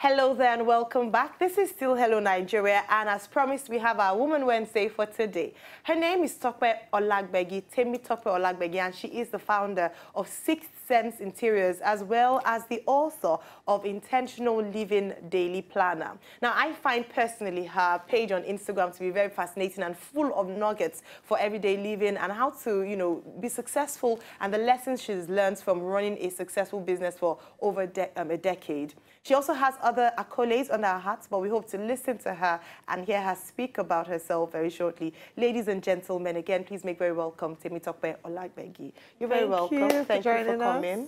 Hello there and welcome back. This is still Hello Nigeria, and as promised, we have our Woman Wednesday for today. Her name is Temitope Olagbegbi, Temitope Olagbegbi, and she is the founder of Sixth Sense Interiors, as well as the author of Intentional Living Daily Planner. Now, I find personally her page on Instagram to be very fascinating and full of nuggets for everyday living and how to, be successful, and the lessons she's learned from running a successful business for over a decade. She also has other accolades under her hat, but we hope to listen to her and hear her speak about herself very shortly. Ladies and gentlemen, again, please make very welcome Temitope Olagbegbi. You're very welcome. Thank you for coming.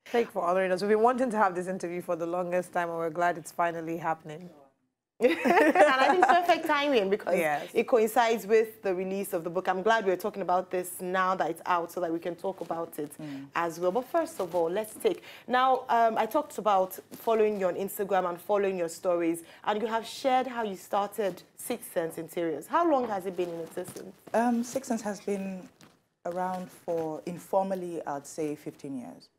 Thank you for honoring us. We've been wanting to have this interview for the longest time, and we're glad it's finally happening. And I think it's perfect timing because it coincides with the release of the book. I'm glad we're talking about this now that it's out so that we can talk about it as well. But first of all, let's take... Now, I talked about following you on Instagram and following your stories, and you have shared how you started Sixth Sense Interiors. How long has it been in existence? Sixth Sense has been around for, informally, I'd say 15 years.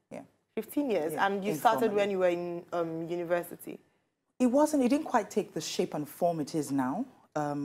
Yeah. 15 years? Yeah, and you started when you were in university? It didn't quite take the shape and form it is now.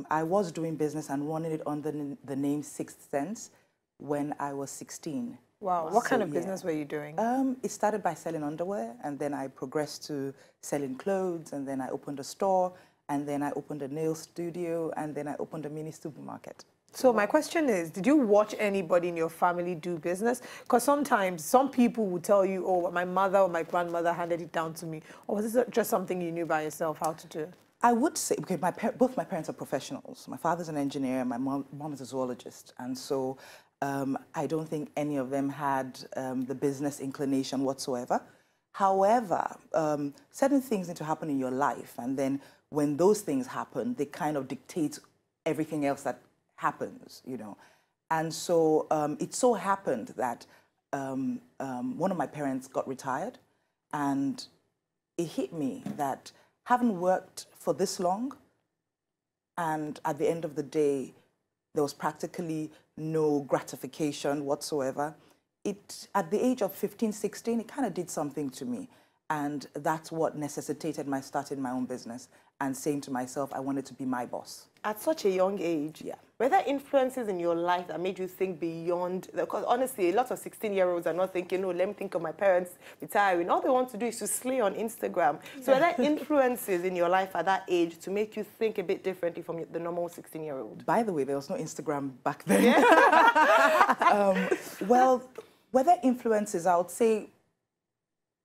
I was doing business and running it under the name Sixth Sense when I was 16. Wow. What kind of business were you doing? It started by selling underwear, and then I progressed to selling clothes, and then I opened a store, and then I opened a nail studio, and then I opened a mini supermarket. So my question is, did you watch anybody in your family do business? Because sometimes some people will tell you, oh, my mother or my grandmother handed it down to me. Or was this just something you knew by yourself how to do? I would say, okay, both my parents are professionals. My father's an engineer, my mom is a zoologist. And so I don't think any of them had the business inclination whatsoever. However, certain things need to happen in your life. And then when those things happen, they kind of dictate everything else that happens, And so it so happened that one of my parents got retired, and it hit me that having worked for this long, and at the end of the day, there was practically no gratification whatsoever. At the age of 15, 16, it kind of did something to me. And that's what necessitated my starting my own business and saying to myself, I wanted to be my boss. At such a young age? Yeah. Were there influences in your life that made you think beyond... Because honestly, a lot of 16-year-olds are not thinking, no, let me think of my parents retiring. All they want to do is to slay on Instagram. So were there influences in your life at that age to make you think a bit differently from the normal 16-year-old? By the way, there was no Instagram back then. Yeah. Well, were there influences? I would say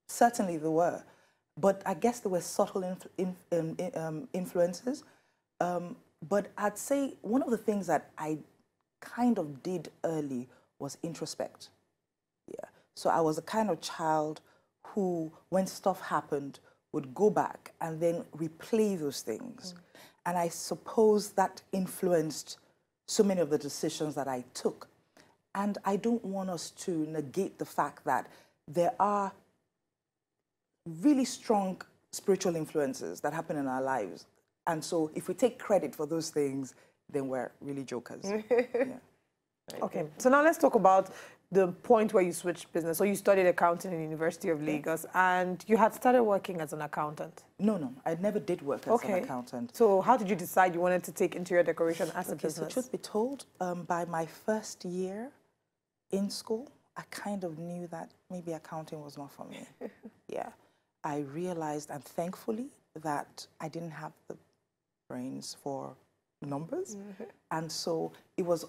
certainly there were. But I guess there were subtle influences. But I'd say one of the things that I kind of did early was introspect. Yeah. So I was a kind of child who, when stuff happened, would go back and then replay those things. And I suppose that influenced so many of the decisions that I took. And I don't want us to negate the fact that there are really strong spiritual influences that happen in our lives. And so if we take credit for those things, then we're really jokers. Yeah. Okay, so now let's talk about the point where you switched business. So you studied accounting in the University of Lagos, and you had started working as an accountant. No, I never did work as an accountant. So how did you decide you wanted to take interior decoration as a business? So truth be told, by my first year in school, I kind of knew that maybe accounting was not for me. Yeah. I realized, and thankfully, that I didn't have the brains for numbers. And so it was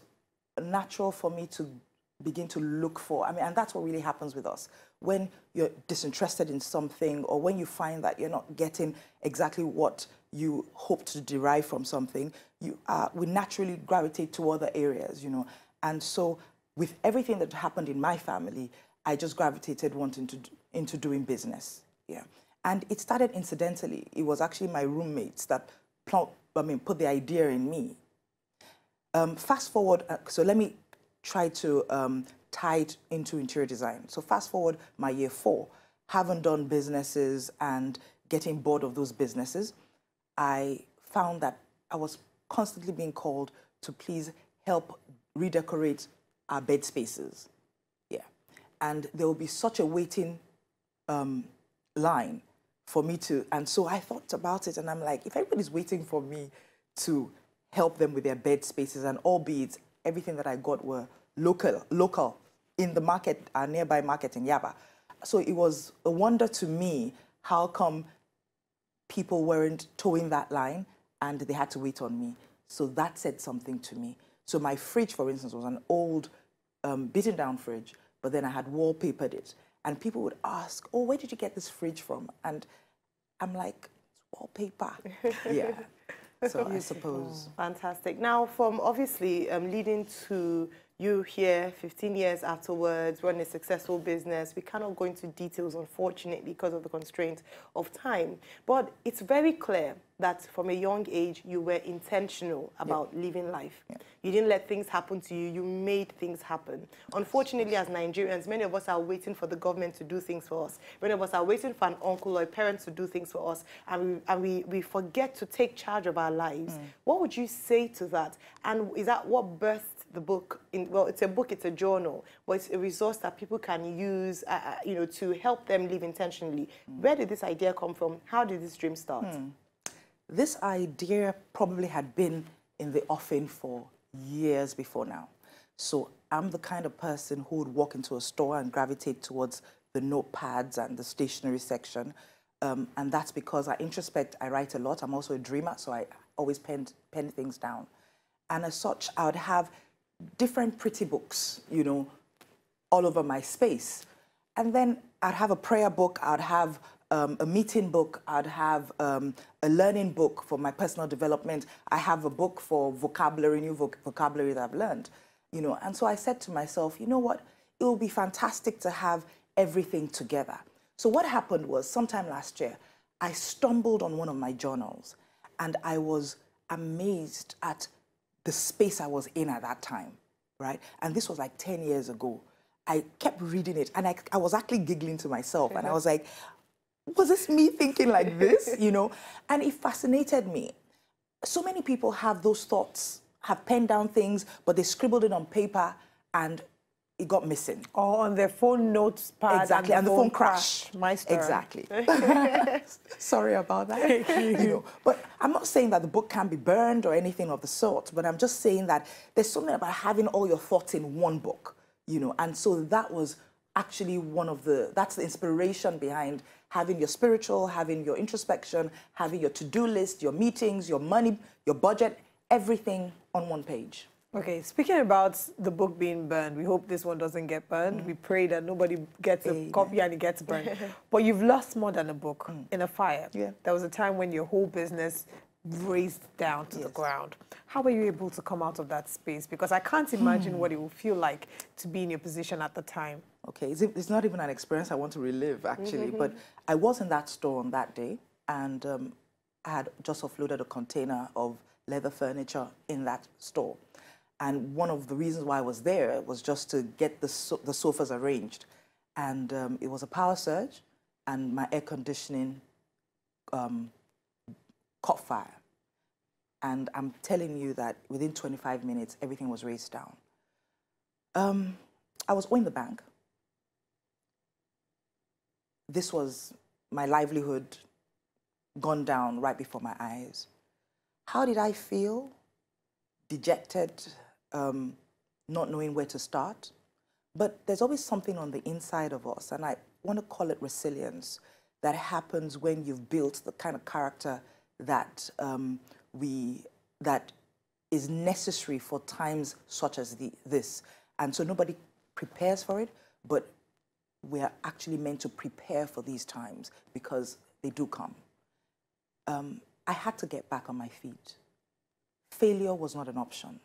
natural for me to begin to look for, and that's what really happens with us. When you're disinterested in something, or when you find that you're not getting exactly what you hope to derive from something, we naturally gravitate to other areas, And so with everything that happened in my family, I just gravitated into doing business. Yeah, and it started incidentally. It was actually my roommates that put the idea in me. Fast forward, so let me try to tie it into interior design. So fast forward my year 4, having done businesses and getting bored of those businesses, I found that I was constantly being called to please help redecorate our bed spaces. Yeah, and there will be such a waiting line for me to, and so I thought about it and I'm like, if everybody's waiting for me to help them with their bed spaces, and albeit everything that I got were local in the market, nearby market in Yaba. So it was a wonder to me, how come people weren't towing that line and they had to wait on me. So that said something to me. So my fridge, for instance, was an old beaten down fridge, but then I had wallpapered it. And people would ask, oh, where did you get this fridge from? And I'm like, it's wallpaper. Yeah. So I suppose. Fantastic. Now, from obviously leading to you here 15 years afterwards, running a successful business, we cannot go into details, unfortunately, because of the constraint of time. But it's very clear that from a young age, you were intentional about living life. You didn't let things happen to you. You made things happen. Unfortunately, as Nigerians, many of us are waiting for the government to do things for us. Many of us are waiting for an uncle or a parent to do things for us, and we forget to take charge of our lives. What would you say to that? And is that what birthed the book? Well, it's a book, it's a journal, but it's a resource that people can use, you know, to help them live intentionally. Where did this idea come from? How did this dream start? This idea probably had been in the offing for years before now. So I'm the kind of person who would walk into a store and gravitate towards the notepads and the stationery section. And that's because I introspect, I write a lot. I'm also a dreamer, so I always pen things down. And as such, I would have different pretty books, you know, all over my space. And then I'd have a prayer book, I'd have a meeting book, I'd have a learning book for my personal development. I have a book for vocabulary, new vocabulary that I've learned, you know. And so I said to myself, you know what, it will be fantastic to have everything together. So what happened was, sometime last year, I stumbled on one of my journals and I was amazed at the space I was in at that time, right? And this was like 10 years ago. I kept reading it and I was actually giggling to myself and I was like, was this me thinking like this, you know? And it fascinated me. So many people have those thoughts, have penned down things, but they scribbled it on paper and it got missing. Or on their phone notes pad. Exactly, and the phone crashed. My story. Exactly. Sorry about that. You know, but I'm not saying that the book can be burned or anything of the sort, but I'm just saying that there's something about having all your thoughts in one book, you know, and so that was actually that's the inspiration behind having your spiritual, having your introspection, having your to-do list, your meetings, your money, your budget, everything on one page. Okay, speaking about the book being burned, we hope this one doesn't get burned. We pray that nobody gets a copy and it gets burned. But you've lost more than a book in a fire. Yeah. There was a time when your whole business razed down to the ground. How were you able to come out of that space? Because I can't imagine what it will feel like to be in your position at the time. Okay, it's not even an experience I want to relive, actually. But I was in that store on that day, and I had just offloaded a container of leather furniture in that store. And one of the reasons why I was there was just to get the sofas arranged. And it was a power surge, and my air conditioning caught fire. And I'm telling you that within 25 minutes, everything was razed down. I was owing the bank. This was my livelihood gone down right before my eyes. How did I feel? Dejected, not knowing where to start. But there's always something on the inside of us, and I want to call it resilience, that happens when you've built the kind of character that that is necessary for times such as this. And so nobody prepares for it, but we are actually meant to prepare for these times because they do come. I had to get back on my feet. Failure was not an option.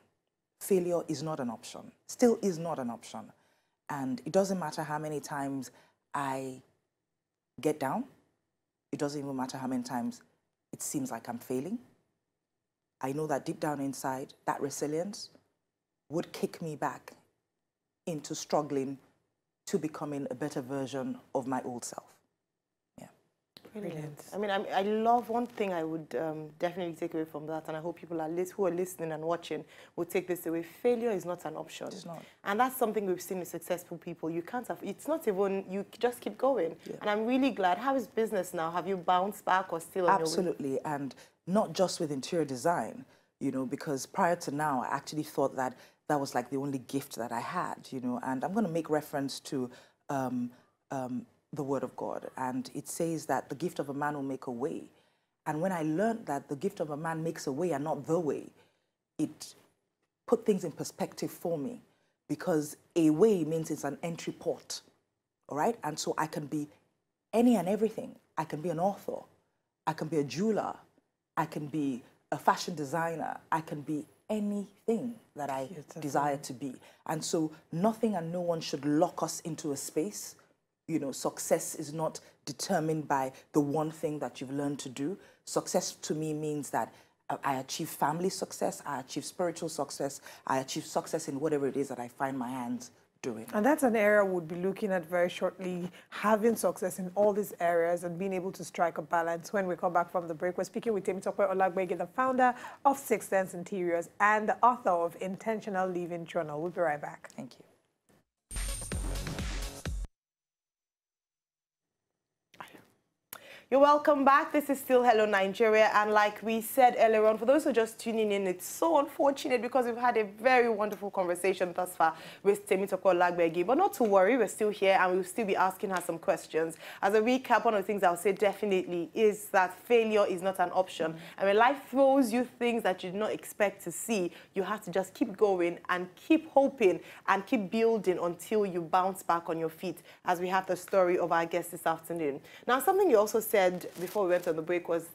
Failure is not an option, still is not an option. And it doesn't matter how many times I get down. It doesn't even matter how many times it seems like I'm failing. I know that deep down inside, that resilience would kick me back into struggling to becoming a better version of my old self. Yeah. Brilliant. I mean, I love one thing I would definitely take away from that, and I hope people who are listening and watching will take this away. Failure is not an option. It's not. And that's something we've seen with successful people. You can't have, it's not even, you just keep going. Yeah. And I'm really glad. How is business now? Have you bounced back or still on Absolutely, your way? And not just with interior design, you know, because prior to now, I actually thought that that was like the only gift that I had, you know, and I'm going to make reference to the Word of God, and it says that the gift of a man will make a way. And when I learned that the gift of a man makes a way and not the way, it put things in perspective for me, because a way means it's an entry port, all right? And so I can be any and everything. I can be an author, I can be a jeweler, I can be a fashion designer, I can be anything that I desire to be. And so nothing and no one should lock us into a space. You know, success is not determined by the one thing that you've learned to do. Success to me means that I achieve family success, I achieve spiritual success, I achieve success in whatever it is that I find my hands doing. And that's an area we'll be looking at very shortly, having success in all these areas and being able to strike a balance. When we come back from the break, we're speaking with Temitope Olagbegbi, the founder of Sixth Sense Interiors and the author of Intentional Living Journal. We'll be right back. Thank you. You're welcome back. This is still Hello Nigeria, and like we said earlier on, for those who are just tuning in, it's so unfortunate because we've had a very wonderful conversation thus far with Temitope Olagbegbi. But not to worry, we're still here and we'll still be asking her some questions. As a recap, one of the things I'll say definitely is that failure is not an option. And when life throws you things that you did not expect to see, you have to just keep going and keep hoping and keep building until you bounce back on your feet, as we have the story of our guest this afternoon. Now, something you also said before we went on the break was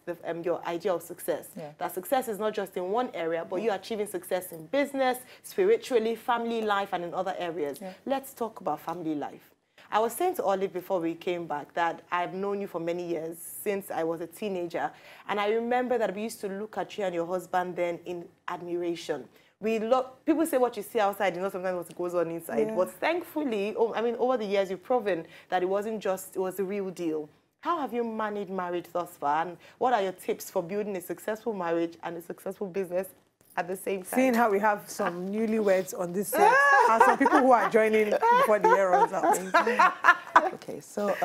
your idea of success. Yeah. That success is not just in one area, but you're achieving success in business, spiritually, family life, and in other areas. Yeah. Let's talk about family life. I was saying to Olive before we came back that I've known you for many years, since I was a teenager. And I remember that we used to look at you and your husband then in admiration. People say what you see outside is not sometimes what goes on inside. Yeah. But thankfully, I mean, over the years, you've proven that it wasn't just, it was the real deal. How have you managed marriage thus far, and what are your tips for building a successful marriage and a successful business at the same time? Seeing how we have some newlyweds on this set, and some people who are joining before the year runs out. Okay, so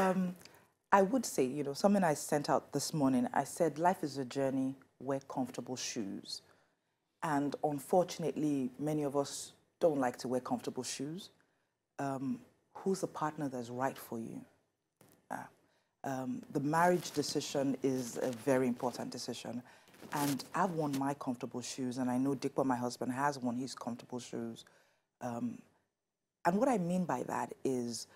I would say, you know, something I sent out this morning, I said, life is a journey, wear comfortable shoes. And unfortunately, many of us don't like to wear comfortable shoes. Who's the partner that's right for you? The marriage decision is a very important decision. And I've worn my comfortable shoes, and I know Dikwa, my husband, has worn his comfortable shoes. And what I mean by that is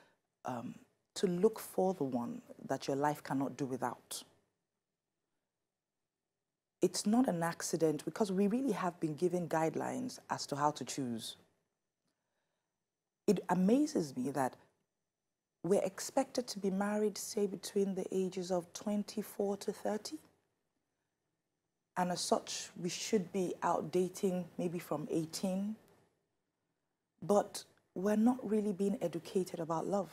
to look for the one that your life cannot do without. It's not an accident, because we really have been given guidelines as to how to choose. It amazes me that we're expected to be married, say, between the ages of 24 to 30. And as such, we should be out dating maybe from 18. But we're not really being educated about love.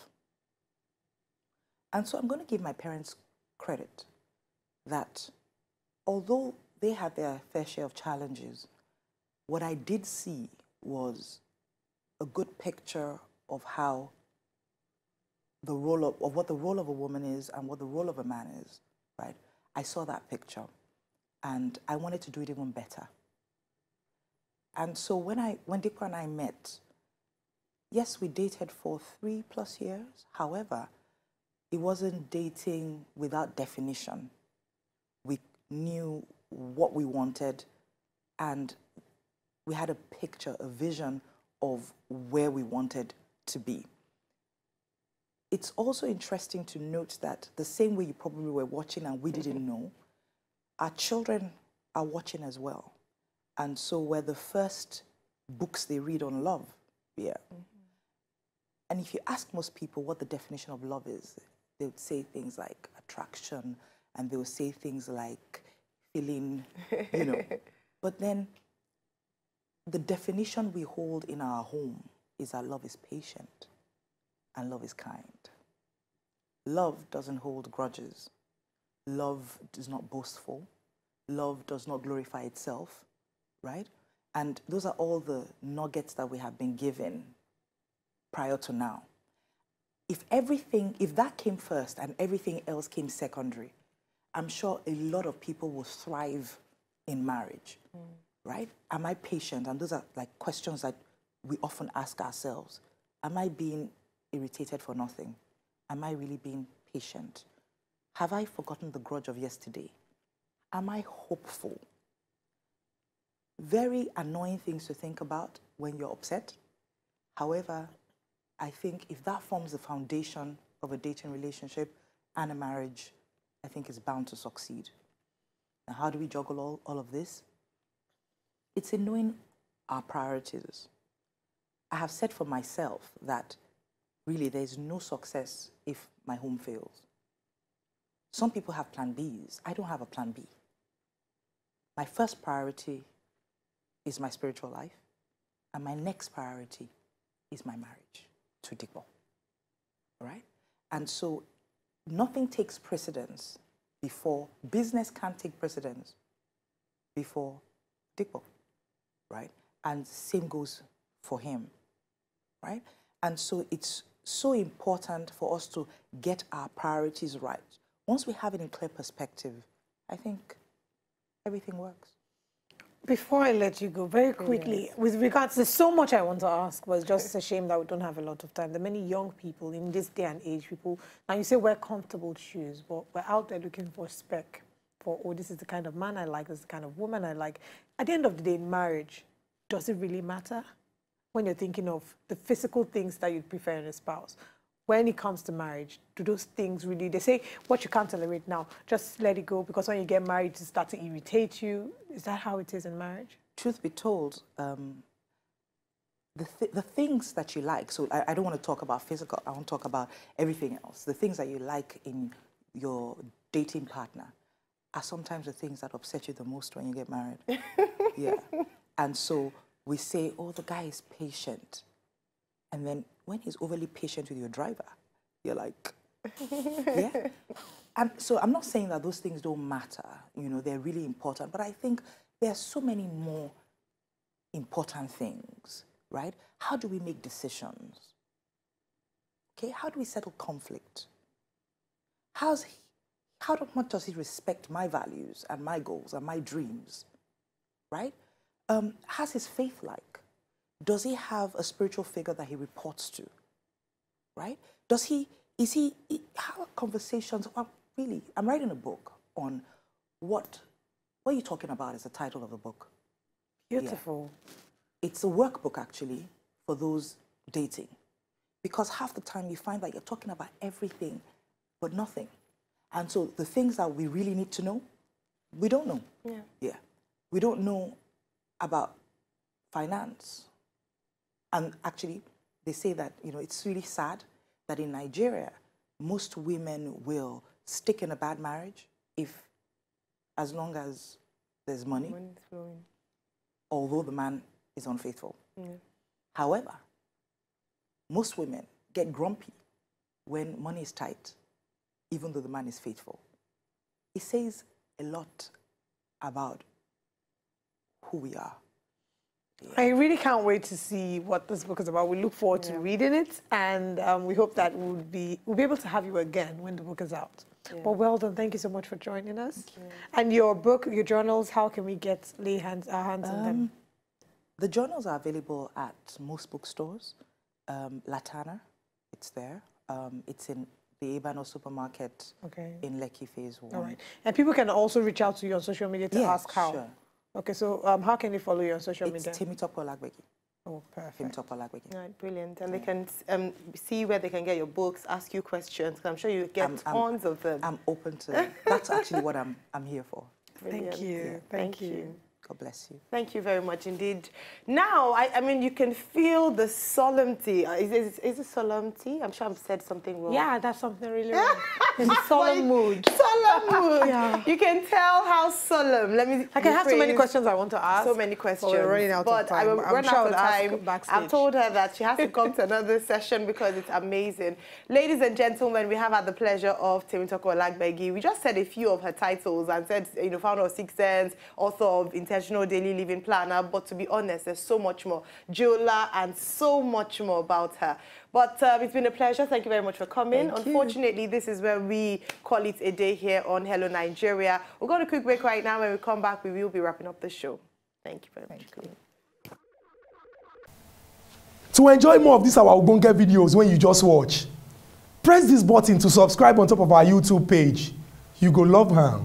And so I'm going to give my parents credit that although they had their fair share of challenges, what I did see was a good picture of how the role of what the role of a woman is and what the role of a man is, right? I saw that picture, and I wanted to do it even better. And so when Dikwa and I met, yes, we dated for 3+ years. However, it wasn't dating without definition. We knew what we wanted, and we had a picture, a vision of where we wanted to be. It's also interesting to note that the same way you probably were watching and we didn't know, our children are watching as well. And so we're the first books they read on love. Yeah. And if you ask most people what the definition of love is, they would say things like attraction, and they would say things like feeling, you know. But then the definition we hold in our home is that love is patient and love is kind. Love doesn't hold grudges. love is not boastful, love does not glorify itself, right? And those are all the nuggets that we have been given prior to now. If that came first and everything else came secondary, I'm sure a lot of people will thrive in marriage, right? Am I patient? And those are like questions that we often ask ourselves. Am I being irritated for nothing? Am I really being patient? Have I forgotten the grudge of yesterday? Am I hopeful? Very annoying things to think about when you're upset. However, I think if that forms the foundation of a dating relationship and a marriage, I think it's bound to succeed. Now, how do we juggle all of this? It's in knowing our priorities. I have said for myself that really there's no success if my home fails. Some people have plan Bs. I don't have a plan B. My first priority is my spiritual life, and my next priority is my marriage to Digbo. All right? And so nothing takes precedence before, business can't take precedence before Digbo, right? And same goes for him, right? And so it's so important for us to get our priorities right. Once we have it in clear perspective, I think everything works. Before I let you go, very quickly, with regards to so much I want to ask, but it's just a shame that we don't have a lot of time. There are many young people in this day and age, now you say wear comfortable shoes, but we're out there looking for spec, for, oh, this is the kind of man I like, this is the kind of woman I like. At the end of the day, in marriage, does it really matter? When you're thinking of the physical things that you'd prefer in a spouse, when it comes to marriage, do those things really, they say what you can't tolerate now, just let it go, because when you get married, it starts to irritate you. Is that how it is in marriage? Truth be told, the things that you like, so I don't want to talk about physical, I want to talk about everything else. The things that you like in your dating partner are sometimes the things that upset you the most when you get married. Yeah. And so we say, oh, the guy is patient. And then when he's overly patient with your driver, you're like, yeah. And so I'm not saying that those things don't matter. You know, they're really important. But I think there are so many more important things, right? How do we make decisions? Okay, how do we settle conflict? How much does he respect my values and my goals and my dreams, right? How's his faith like? Does he have a spiritual figure that he reports to, right? How are conversations, well, really, I'm writing a book on what are you talking about is the title of the book. Beautiful. Yeah. It's a workbook, actually, for those dating. Because half the time you find that you're talking about everything, but nothing. And so the things that we really need to know, we don't know. Yeah. Yeah. We don't know about finance. And actually, they say that, you know, it's really sad that in Nigeria, most women will stick in a bad marriage as long as there's money, Money's flowing. Although the man is unfaithful. Yeah. However, most women get grumpy when money is tight, even though the man is faithful. It says a lot about who we are. Yeah. I really can't wait to see what this book is about. We look forward to reading it, and we hope that we'll be able to have you again when the book is out. Yeah. But well done. Thank you so much for joining us. And your book, your journals, how can we lay our hands on them? The journals are available at most bookstores. Latana, it's there. It's in the Ebano supermarket in Lekki Phase 1. All right. And people can also reach out to you on social media to ask how. Sure. Okay, so how can they follow you on social media? It's Temitope Olagbegbi. Oh, perfect. Temitope Olagbegbi. Right, brilliant. And they can see where they can get your books, ask you questions. I'm sure you get tons of them. I'm open to it. That's actually what I'm here for. Brilliant. Thank you. Thank you. God bless you. Thank you very much indeed. Now, I mean, you can feel the solemnity. Is it solemnity? I'm sure I've said something wrong. Yeah, that's something really wrong. It's a solemn mood. Solemn mood. Yeah. You can tell how solemn. I can have so many questions I want to ask. So many questions. We're running out of time. I'm sure out of time. I've told her that she has to come to another session because it's amazing. Ladies and gentlemen, we have had the pleasure of Temitope Olagbegbi. We just said a few of her titles and said, you know, founder of Sixth Sense, author of Intentional Daily Living Planner. But to be honest, there's so much more. Jeweler and so much more about her. But it's been a pleasure. Thank you very much for coming. Unfortunately, this is where we call it a day here on Hello Nigeria. We're going to quick break right now. When we come back, we will be wrapping up the show. Thank you very much. To enjoy more of these our Ogbonge videos when you just watch, press this button to subscribe on top of our YouTube page. You go love her.